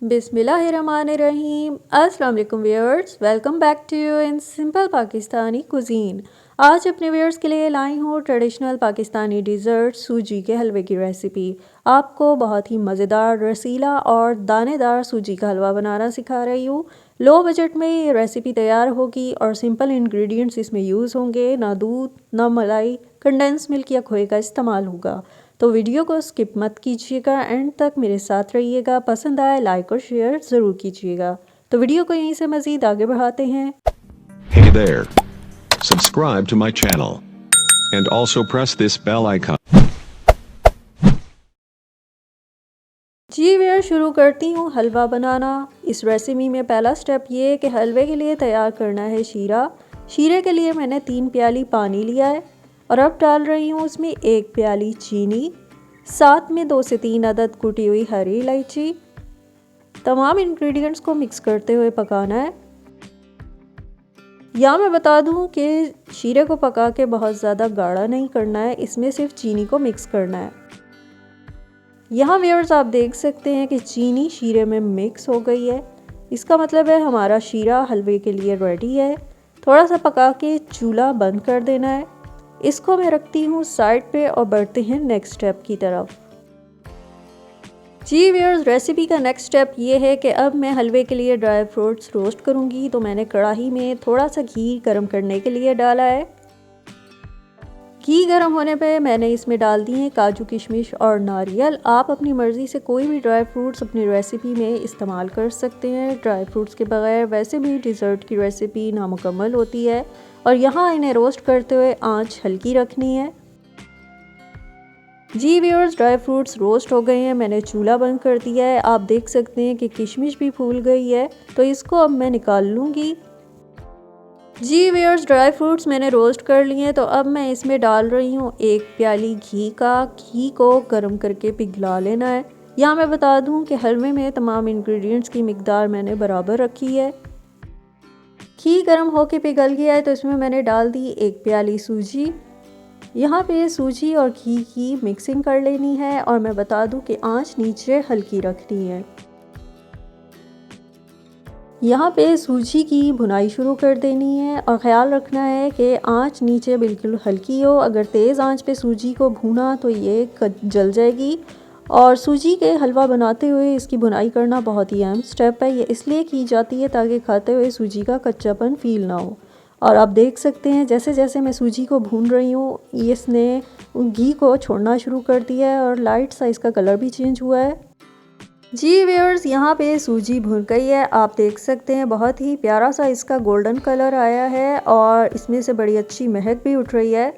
बिस्मिल्लाहिर्रहमानिर्रहीम। अस्सलाम वालेकुम viewers, welcome back to you in simple Pakistani cuisine. आज अपने व्यूअर्स के लिए लाई हूँ ट्रेडिशनल पाकिस्तानी डिज़र्ट सूजी के हलवे की रेसिपी। आपको बहुत ही मज़ेदार, रसीला और दानेदार सूजी का हलवा बनाना सिखा रही हूँ। लो बजट में ये रेसिपी तैयार होगी और सिंपल इंग्रेडिएंट्स इसमें यूज़ होंगे। ना दूध, ना मलाई, कंडेंस मिल्क या खोए का इस्तेमाल होगा। तो वीडियो को स्किप मत कीजिएगा, एंड तक मेरे साथ रहिएगा। पसंद आए लाइक और शेयर ज़रूर कीजिएगा। तो वीडियो को यहीं से मज़ीद आगे बढ़ाते हैं। Hey there. Subscribe to my channel. And also press this bell icon. जी व्यूअर, शुरू करती हूँ हलवा बनाना। इस रेसिपी में पहला स्टेप ये है कि हलवे के लिए तैयार करना है शीरा। शीरे के लिए मैंने 3 प्याली पानी लिया है और अब डाल रही हूँ उसमें 1 प्याली चीनी, साथ में 2 से 3 अदद कुटी हुई हरी इलायची। तमाम इंग्रेडिएंट्स को मिक्स करते हुए पकाना है। यहाँ मैं बता दूँ कि शीरे को पका के बहुत ज़्यादा गाढ़ा नहीं करना है, इसमें सिर्फ चीनी को मिक्स करना है। यहाँ व्यूअर्स आप देख सकते हैं कि चीनी शीरे में मिक्स हो गई है। इसका मतलब है हमारा शीरा हलवे के लिए रेडी है। थोड़ा सा पका के चूल्हा बंद कर देना है। इसको मैं रखती हूँ साइड पे और बढ़ते हैं नेक्स्ट स्टेप की तरफ। जी व्यूअर्स, रेसिपी का नेक्स्ट स्टेप ये है कि अब मैं हलवे के लिए ड्राई फ्रूट्स रोस्ट करूँगी। तो मैंने कढ़ाई में थोड़ा सा घी गर्म करने के लिए डाला है। घी गर्म होने पे मैंने इसमें डाल दी हैं काजू, किशमिश और नारियल। आप अपनी मर्ज़ी से कोई भी ड्राई फ्रूट्स अपनी रेसिपी में इस्तेमाल कर सकते हैं। ड्राई फ्रूट्स के बगैर वैसे भी डिज़र्ट की रेसिपी नामुकम्मल होती है। और यहाँ इन्हें रोस्ट करते हुए आंच हल्की रखनी है। जी व्यूअर्स, ड्राई फ्रूट्स रोस्ट हो गए हैं, मैंने चूल्हा बंद कर दिया है। आप देख सकते हैं कि किशमिश भी फूल गई है, तो इसको अब मैं निकाल लूँगी। जी व्यूअर्स, ड्राई फ्रूट्स मैंने रोस्ट कर लिए हैं, तो अब मैं इसमें डाल रही हूँ 1 प्याली घी का। घी को गर्म करके पिघला लेना है। यहाँ मैं बता दूँ कि हलवे में तमाम इंग्रेडिएंट्स की मिकदार मैंने बराबर रखी है। घी गर्म होके पिघल गया है, तो इसमें मैंने डाल दी 1 प्याली सूजी। यहाँ पे सूजी और घी की मिक्सिंग कर लेनी है और मैं बता दूं कि आंच नीचे हल्की रखनी है। यहाँ पे सूजी की भुनाई शुरू कर देनी है और ख़्याल रखना है कि आंच नीचे बिल्कुल हल्की हो। अगर तेज़ आंच पे सूजी को भूना तो ये जल जाएगी। और सूजी के हलवा बनाते हुए इसकी भुनाई करना बहुत ही अहम स्टेप है। ये इसलिए की जाती है ताकि खाते हुए सूजी का कच्चापन फील ना हो। और आप देख सकते हैं जैसे जैसे मैं सूजी को भून रही हूँ, इसने घी को छोड़ना शुरू कर दिया है और लाइट सा इसका कलर भी चेंज हुआ है। जी व्यूअर्स, यहाँ पे सूजी भुन गई है। आप देख सकते हैं बहुत ही प्यारा सा इसका गोल्डन कलर आया है और इसमें से बड़ी अच्छी महक भी उठ रही है।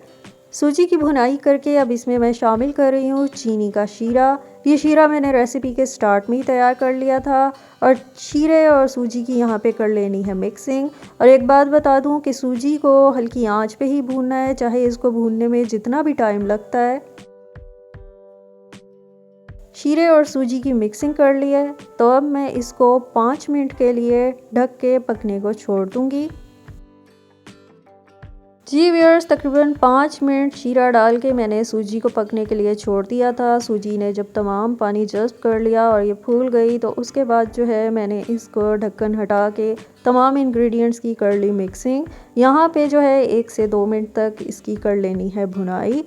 सूजी की भुनाई करके अब इसमें मैं शामिल कर रही हूँ चीनी का शीरा। ये शीरा मैंने रेसिपी के स्टार्ट में ही तैयार कर लिया था। और शीरे और सूजी की यहाँ पे कर लेनी है मिक्सिंग। और एक बात बता दूँ कि सूजी को हल्की आंच पे ही भूनना है, चाहे इसको भूनने में जितना भी टाइम लगता है। शीरे और सूजी की मिक्सिंग कर ली है, तो अब मैं इसको 5 मिनट के लिए ढक के पकने को छोड़ दूँगी। जी व्यूअर्स, तकरीबन 5 मिनट शीरा डाल के मैंने सूजी को पकने के लिए छोड़ दिया था। सूजी ने जब तमाम पानी जज़्ब कर लिया और ये फूल गई, तो उसके बाद जो है मैंने इसको ढक्कन हटा के तमाम इंग्रेडिएंट्स की कर ली मिक्सिंग। यहाँ पे जो है 1 से 2 मिनट तक इसकी कर लेनी है भुनाई।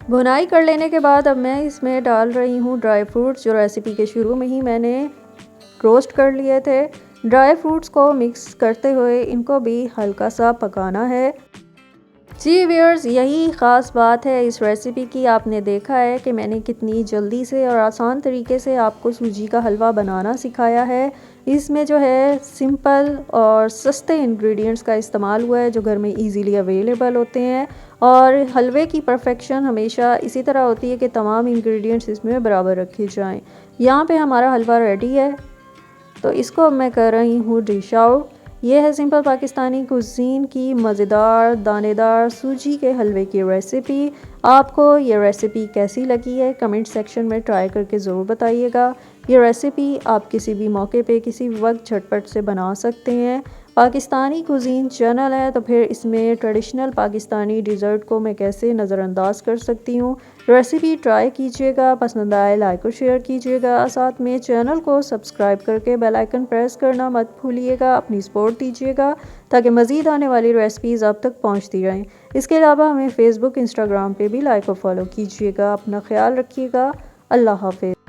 भुनाई कर लेने के बाद अब मैं इसमें डाल रही हूँ ड्राई फ्रूट्स, जो रेसिपी के शुरू में ही मैंने रोस्ट कर लिए थे। ड्राई फ्रूट्स को मिक्स करते हुए इनको भी हल्का सा पकाना है। जी व्यूअर्स, यही ख़ास बात है इस रेसिपी की। आपने देखा है कि मैंने कितनी जल्दी से और आसान तरीके से आपको सूजी का हलवा बनाना सिखाया है। इसमें जो है सिंपल और सस्ते इंग्रेडिएंट्स का इस्तेमाल हुआ है जो घर में इजीली अवेलेबल होते हैं। और हलवे की परफेक्शन हमेशा इसी तरह होती है कि तमाम इंग्रेडिएंट्स इसमें बराबर रखे जाएं। यहाँ पे हमारा हलवा रेडी है, तो इसको मैं कर रही हूँ डिश आउट। ये है सिंपल पाकिस्तानी कुजीन की मज़ेदार दानेदार सूजी के हलवे की रेसिपी। आपको ये रेसिपी कैसी लगी है कमेंट सेक्शन में ट्राई करके ज़रूर बताइएगा। ये रेसिपी आप किसी भी मौके पे किसी भी वक्त झटपट से बना सकते हैं। पाकिस्तानी कुजीन चैनल है, तो फिर इसमें ट्रेडिशनल पाकिस्तानी डिज़र्ट को मैं कैसे नज़रअंदाज कर सकती हूँ। रेसिपी ट्राई कीजिएगा, पसंद आए लाइक और शेयर कीजिएगा, साथ में चैनल को सब्सक्राइब करके बेल आइकन प्रेस करना मत भूलिएगा। अपनी सपोर्ट दीजिएगा ताकि मज़ीद आने वाली रेसिपीज़ आप तक पहुँचती रहें। इसके अलावा हमें फ़ेसबुक इंस्टाग्राम पे भी लाइक और फॉलो कीजिएगा। अपना ख्याल रखिएगा। अल्लाह हाफ़िज़।